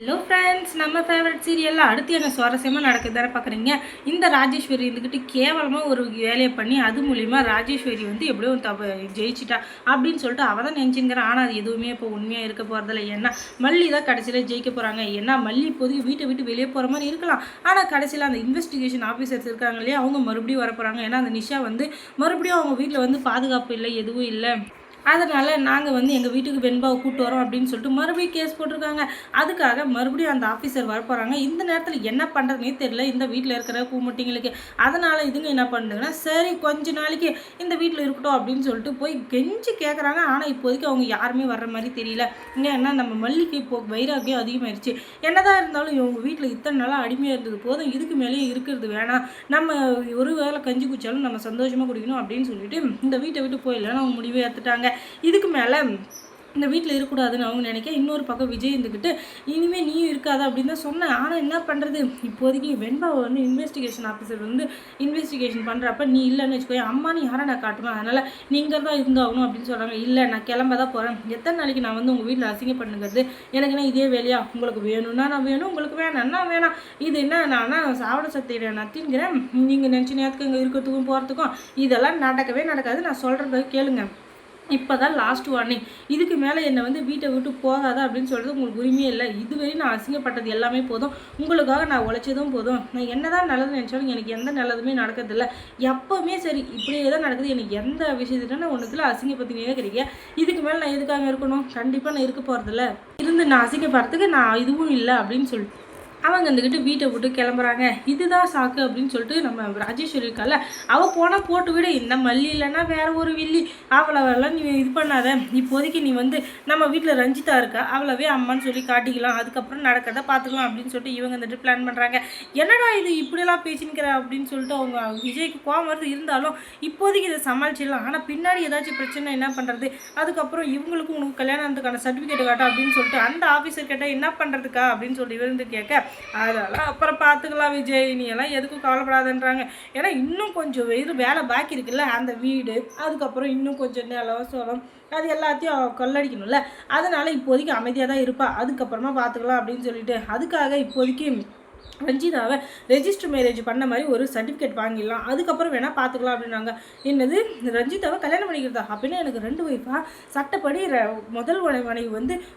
Hello friends, நம்ம favourite சீரியலில் அடுத்து என்ன சுவாரஸ்யமாக நடக்குது தானே பார்க்குறீங்க. இந்த ராஜேஸ்வரி இருந்துக்கிட்டு கேவலமாக ஒரு வேலையை பண்ணி அது மூலிமா ராஜேஸ்வரி எப்படியோ ஜெயிச்சிட்டா அப்படின்னு சொல்லிட்டு அவள் தான் நினச்சிங்கிறான். ஆனால் அது எதுவுமே இப்போ உண்மையாக இருக்க போகிறதில்ல. ஏன்னா மல்லி தான் கடைசியில் ஜெயிக்க போகிறாங்க. ஏன்னா மல்லி இப்போதைக்கு வீட்டை விட்டு வெளியே போகிற மாதிரி இருக்கலாம். ஆனால் கடைசியில் அந்த இன்வெஸ்டிகேஷன் ஆஃபீஸர்ஸ் இருக்காங்க இல்லையா, அவங்க மறுபடியும் வர போகிறாங்க. ஏன்னா அந்த நிஷா மறுபடியும் அவங்க வீட்டில் பாதுகாப்பு இல்லை, எதுவும் இல்லை. அதனால் நாங்கள் எங்கள் வீட்டுக்கு வெண்பாவை கூப்பிட்டு வரோம் அப்படின்னு சொல்லிட்டு மறுபடியும் கேஸ் போட்டிருக்காங்க. அதுக்காக மறுபடியும் அந்த ஆஃபீஸர் வரப்போகிறாங்க. இந்த நேரத்தில் என்ன பண்ணுறதுனே தெரியல இந்த வீட்டில் இருக்கிற கூமுட்டிங்களுக்கு. அதனால் இதுங்க என்ன பண்ணுதுங்கன்னா, சரி கொஞ்ச நாளைக்கு இந்த வீட்டில் இருக்கட்டும் அப்படின்னு சொல்லிட்டு போய் கெஞ்சி கேட்குறாங்க. ஆனால் இப்போதைக்கு அவங்க யாருமே வர்ற மாதிரி தெரியல. ஏன்னா நம்ம மல்லிக்கு இப்போது வைராக்கியம் அதிகமாகிடுச்சு. என்னதான் இருந்தாலும் இவங்க வீட்டில் இத்தனை நாளாக அடிமையாக இருந்தது போதும், இதுக்கு மேலேயே இருக்கிறது வேணாம். நம்ம ஒரு வேளை கஞ்சி குடிச்சாலும் நம்ம சந்தோஷமாக குடிக்கணும் அப்படின்னு சொல்லிட்டு இந்த வீட்டை விட்டு போயிடலான்னு அவங்க முடிவே எடுத்துட்டாங்க. இதுக்கு மேலே இந்த வீட்டில் இருக்கக்கூடாதுன்னு அவங்க நினைக்க, இன்னொரு பக்கம் விஜய் இருந்துக்கிட்டு இனிமேல் நீயும் இருக்காதா அப்படின்னு தான் சொன்னேன். ஆனால் என்ன பண்ணுறது, இப்போதைக்கு வெண்பாவை இன்வெஸ்டிகேஷன் ஆஃபீஸர் இன்வெஸ்டிகேஷன் பண்ணுறப்ப நீ இல்லைன்னு வச்சுக்கோங்க, அம்மானு யாரை நான் காட்டுவேன், அதனால் நீங்கள் தான் இருந்தாகணும் அப்படின்னு சொல்கிறாங்க. இல்லை நான் கிளம்ப தான் போகிறேன், எத்தனை நாளைக்கு நான் உங்கள் வீட்டில் அசிங்க பண்ணுங்கிறது எனக்குன்னா இதே வேலையா, உங்களுக்கு வேணும்னா நான் வேணும், உங்களுக்கு வேணாம்னா வேணாம். இது என்ன நான் சாவட சத்திய நான் திங்கிறேன், நீங்கள் நினச்சி நேரத்துக்கு இங்கே இருக்கிறதுக்கும் போகிறதுக்கும் இதெல்லாம் நடக்கவே நடக்காது. நான் சொல்கிறத கேளுங்க, இப்போ தான் லாஸ்ட் வார்னிங். இதுக்கு மேலே என்னை வீட்டை விட்டு போகாத அப்படின்னு சொல்கிறது உங்களுக்கு உரிமையே இல்லை. இதுவரை நான் அசிங்கப்பட்டது எல்லாமே போதும், உங்களுக்காக நான் உழைச்சதும் போதும். நான் என்ன தான் நல்லது நினச்சாலும் எனக்கு எந்த நல்லதுமே நடக்கிறதில்ல. எப்போவுமே சரி இப்படியே தான் நடக்குது. எனக்கு எந்த விஷயத்துலன்னா ஒன்றுத்தில் அசிங்கப்பத்தினே கிடைக்க. இதுக்கு மேலே நான் எதுக்காக இருக்கணும், கண்டிப்பாக நான் இருக்க போகிறதில்ல. இருந்து நான் அசிங்கப்படுறதுக்கு நான் இதுவும் இல்லை அப்படின்னு சொல்லிட்டு அவங்க வந்துக்கிட்டு வீட்டை விட்டு கிளம்புறாங்க. இதுதான் சாக்கு அப்படின்னு சொல்லிட்டு நம்ம ராஜேஸ்வரி இருக்கால, அவள் போனால் போட்டு விட, இந்த மல்லி இல்லைன்னா வேற ஒரு வில்லி, அவளவெல்லாம் நீ இது பண்ணாத. இப்போதைக்கு நீ நம்ம வீட்டில் ரஞ்சிதா இருக்கா, அவளவே அம்மான்னு சொல்லி காட்டிக்கலாம், அதுக்கப்புறம் நடக்கிறத பார்த்துக்கலாம் அப்படின்னு சொல்லிட்டு இவங்க பிளான் பண்ணுறாங்க. என்னடா இது இப்படியெல்லாம் பேசினுக்கிற அப்படின்னு சொல்லிட்டு அவங்க விஜய்க்கு கோவம் வருது. இருந்தாலும் இப்போதைக்கு இதை சமாளிச்சிடலாம், ஆனால் பின்னாடி ஏதாச்சும் பிரச்சனை என்ன பண்ணுறது, அதுக்கப்புறம் இவங்களுக்கும் உனக்கு கல்யாணத்துக்கான சர்டிஃபிகேட் காட்டும் அப்படின்னு சொல்லிட்டு அந்த ஆஃபீஸர் கேட்டால் என்ன பண்ணுறதுக்கா அப்படின்னு சொல்லி இவருந்து கேட்க, அதெல்லாம் அப்புறம் பார்த்துக்கலாம் விஜய், நீ எல்லாம் எதுக்கும் கவலைப்படாதுன்றாங்க. ஏன்னா இன்னும் கொஞ்சம் வேலை பாக்கி இருக்குல்ல, அந்த வீடு, அதுக்கப்புறம் இன்னும் கொஞ்சம் நிலம் சோளம் அது எல்லாத்தையும் கொள்ளடிக்கணும்ல. அதனால் இப்போதைக்கு அமைதியாக தான் இருப்பா, அதுக்கப்புறமா பார்த்துக்கலாம் அப்படின்னு சொல்லிட்டு அதுக்காக இப்போதைக்கு ரஞ்சிதாவை ரெஜிஸ்டர் மேரேஜ் பண்ண மாதிரி ஒரு சர்டிஃபிகேட் வாங்கிடலாம், அதுக்கப்புறம் வேணால் பார்த்துக்கலாம் அப்படின்னாங்க. என்னது ரஞ்சிதாவை கல்யாணம் பண்ணிக்கிறதா அப்படின்னா, எனக்கு 2 ஒய்ஃபா, சட்டப்படி முதல் மனைவி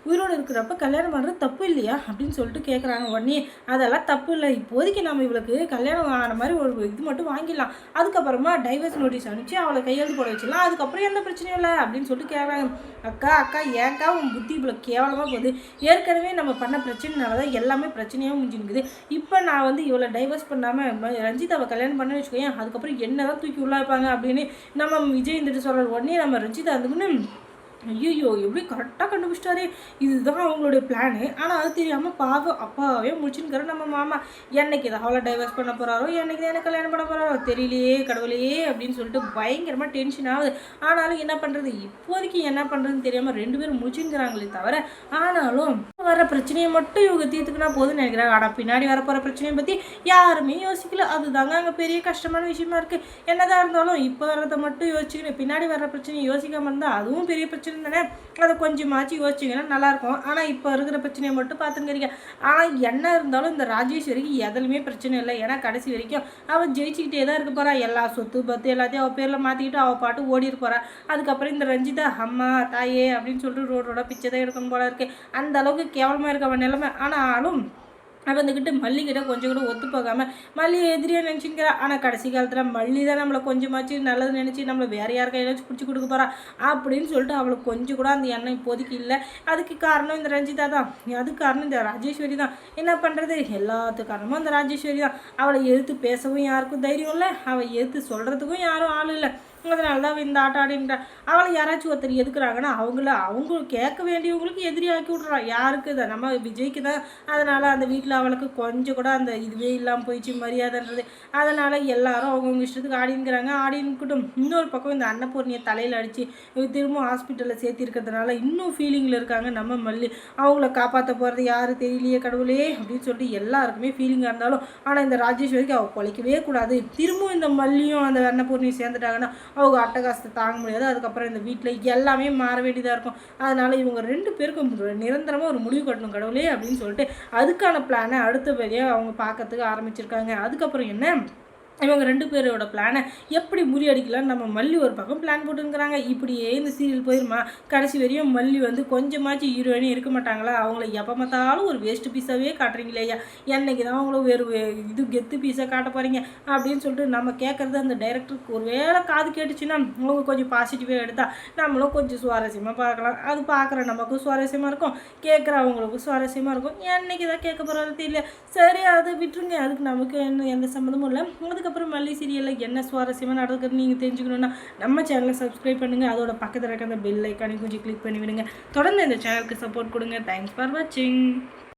உயிரோடு இருக்கிறப்ப கல்யாணம் பண்ணுறது தப்பு இல்லையா அப்படின்னு சொல்லிட்டு கேட்குறாங்க. உடனே அதெல்லாம் தப்பு இல்லை, இப்போதைக்கு நம்ம இவளுக்கு கல்யாணம் ஆன மாதிரி ஒரு இது மட்டும் வாங்கிடலாம், அதுக்கப்புறமா டைவர்ஸ் நோட்டீஸ் அனுப்பிச்சு அவளை கையெழுத்து போட வச்சிடலாம், அதுக்கப்புறம் எந்த பிரச்சனையும் இல்லை அப்படின்னு சொல்லிட்டு கேட்குறாங்க. அக்கா ஏன்க்கா உன் புத்தி இவ்வளோ கேவலமாக போகுது, ஏற்கனவே நம்ம பண்ண பிரச்சனைனால தான் எல்லாமே பிரச்சனையாக முடிஞ்சுருக்குது. இப்போ நான் இவளை டைவர்ஸ் பண்ணாமல் ரஞ்சிதாவை கல்யாணம் பண்ண வச்சுக்கோயேன், அதுக்கப்புறம் என்ன தான் தூக்கி உள்ளாய்ப்பாங்க அப்படின்னு நம்ம விஜய் சொல்கிற. உடனே நம்ம ரஞ்சிதா ஐயோ எப்படி கரெக்டாக கண்டுபிடிச்சிட்டாரு, இதுதான் அவங்களுடைய பிளானு. ஆனால் அது தெரியாமல் பாவம் அப்பாவே முடிச்சுன்னு நம்ம மாமா. என்னைக்கு இதை அவளை டைவர்ஸ் பண்ண போகிறாரோ, என்னைக்கு தான் எனக்கு கல்யாணம் பண்ண போகிறாரோ தெரியலையே கடவுளையே அப்படின்னு சொல்லிட்டு பயங்கரமாக டென்ஷன் ஆகுது. ஆனாலும் என்ன பண்ணுறது, இப்போதைக்கு என்ன பண்ணுறதுன்னு தெரியாமல் 2 பேரும் முடிச்சுங்கிறாங்களே தவிர, ஆனாலும் வர பிரச்சனையை மட்டும் இவங்க தீர்த்துக்கினா போதுன்னு நினைக்கிறாங்க. ஆனால் பின்னாடி வரப்போகிற பிரச்சனையை பற்றி யாருமே யோசிக்கல. அதுதாங்க அங்கே பெரிய கஷ்டமான விஷயமா இருக்குது. என்னதான் இருந்தாலும் இப்போ வர்றதை மட்டும் யோசிச்சுக்கணும், பின்னாடி வர்ற பிரச்சனையை யோசிக்காமல் இருந்தால் அதுவும் பெரிய பிரச்சனை தானே. அதை கொஞ்சமாச்சு யோசிச்சிங்கன்னா நல்லாயிருக்கும். ஆனால் இப்போ இருக்கிற பிரச்சனையை மட்டும் பார்த்துங்கிறீங்க. ஆனால் என்ன இருந்தாலும் இந்த ராஜேஸ்வரிக்கு எதுலையுமே பிரச்சனை இல்லை. ஏன்னா கடைசி வரைக்கும் அவள் ஜெயிச்சுக்கிட்டே தான் இருக்க போகிறா. எல்லா சொத்து பத்து எல்லாத்தையும் அவள் பேரில் மாற்றிக்கிட்டு அவள் பாட்டு ஓடிட்டு போகிறா. அதுக்கப்புறம் இந்த ரஞ்சிதா அம்மா தாயே அப்படின்னு சொல்லிட்டு ரோடோட பிச்சை தான் எடுக்கணும் போல இருக்குது. அந்த அளவுக்கு கேவலமாக இருக்க அவன் நிலைமை. ஆனாலும் அவன் மல்லிகிட்ட கொஞ்சம் கூட ஒத்து போகாமல் மல்லியை எதிரியாக நினச்சிக்கிறா. ஆனால் கடைசி காலத்தில் மல்லி தான் நம்மளை கொஞ்சமாச்சு நல்லது நினச்சி நம்மளை வேறு யார் கையிலாச்சும் பிடிச்சி கொடுக்க போகிறா அப்படின்னு சொல்லிட்டு அவளுக்கு கொஞ்சம் கூட அந்த எண்ணம் இப்போதைக்கு இல்லை. அதுக்கு காரணம் இந்த ரஞ்சிதா தான், அதுக்கு காரணம் இந்த ராஜேஸ்வரி தான். என்ன பண்ணுறது, எல்லாத்துக்கு காரணமும் அந்த ராஜேஸ்வரி தான். அவளை எதிர்த்து பேசவும் யாருக்கும் தைரியம் இல்லை, அவளை எதிர்த்து சொல்கிறதுக்கும் யாரும் ஆள் இல்லை. அதனால தான் இந்த ஆட்ட ஆடின்ற. அவளை யாராச்சும் ஒருத்தர் எதுக்குறாங்கன்னா அவங்க கேட்க வேண்டியவங்களுக்கு எதிரி ஆக்கி விட்றா. யாருக்கு தான், நம்ம விஜய்க்கு தான். அதனால் அந்த வீட்டில் அவளுக்கு கொஞ்சம் கூட அந்த இதுவே இல்லாமல் போயிடுச்சு மரியாதைன்றது. அதனால் எல்லாரும் அவங்கவுங்க இஷ்டத்துக்கு ஆடினுக்கிறாங்க. ஆடினுக்கிட்டும் இன்னொரு பக்கம் இந்த அன்னபூர்ணியை தலையில் அடித்து திரும்ப ஹாஸ்பிட்டலில் சேர்த்திருக்கிறதுனால இன்னும் ஃபீலிங்கில் இருக்காங்க நம்ம மல்லி. அவங்கள காப்பாற்ற போகிறது யார் தெரியலையே கடவுளே அப்படின்னு சொல்லிட்டு எல்லாருக்குமே ஃபீலிங்காக இருந்தாலும், ஆனால் இந்த ராஜேஸ்வரிக்கு அவள் பொழைக்கவே கூடாது. திரும்பவும் இந்த மல்லியும் அந்த அன்னபூர்ணியும் சேர்ந்துட்டாங்கன்னா அவங்க அட்டகாசத்தை தாங்க முடியாது. அதுக்கப்புறம் இந்த வீட்டில் எல்லாமே மாற வேண்டியதாக இருக்கும். அதனால் இவங்க 2 பேருக்கும் நிரந்தரமாக ஒரு முடிவு கட்டணும் கடவுளே அப்படின்னு சொல்லிட்டு அதுக்கான பிளானை அடுத்தபடியாக அவங்க பார்க்கறதுக்கு ஆரம்பிச்சிருக்காங்க. அதுக்கப்புறம் என்ன, இவங்க 2 பேரோட பிளானை எப்படி முறியடிக்கலான்னு நம்ம மல்லி ஒரு பக்கம் பிளான் போட்டுருக்குறாங்க. இப்படியே இந்த சீரியல் போயிருமா, கடைசி வரையும் மல்லி வந்து கொஞ்சமாச்சும் ஹீரோயினே இருக்க மாட்டாங்களா, அவங்கள எப்போ பார்த்தாலும் ஒரு வேஸ்ட் பீஸாகவே காட்டுறீங்களே ஐயா, என்னைக்கு தான் அவங்கள வேறு இது கெத்து பீஸாக காட்ட போகிறீங்க அப்படின்னு சொல்லிட்டு நம்ம கேட்குறது அந்த டைரக்டருக்கு ஒரு வேளை காது கேட்டுச்சுன்னா அவங்க கொஞ்சம் பாசிட்டிவாக எடுத்தால் நம்மளும் கொஞ்சம் சுவாரஸ்யமாக பார்க்கலாம். அது பார்க்குற நமக்கும் சுவாரஸ்யமாக இருக்கும், கேட்குறவங்களுக்கும் சுவாரஸ்யமாக இருக்கும். என்னைக்கு தான் கேட்க போகிறது தெரியல. சரி அதை விட்டுருங்க, அதுக்கு நமக்கு எந்த சம்மந்தமும் இல்லை. அதுக்கப்புறம் மல்லி சீரியலில் என்ன சுவாரஸ்யமாக நடக்குதுன்னு நீங்கள் தெரிஞ்சுக்கணுன்னா நம்ம சேனலை சப்ஸ்கிரைப் பண்ணுங்கள். அதோட பக்கத்தில் இருக்க அந்த பெல் ஐக்கானையும் கொஞ்சம் கிளிக் பண்ணி விடுங்க. தொடர்ந்து இந்த சேனலுக்கு சப்போர்ட் கொடுங்க. தேங்க்ஸ் ஃபார் வாட்சிங்.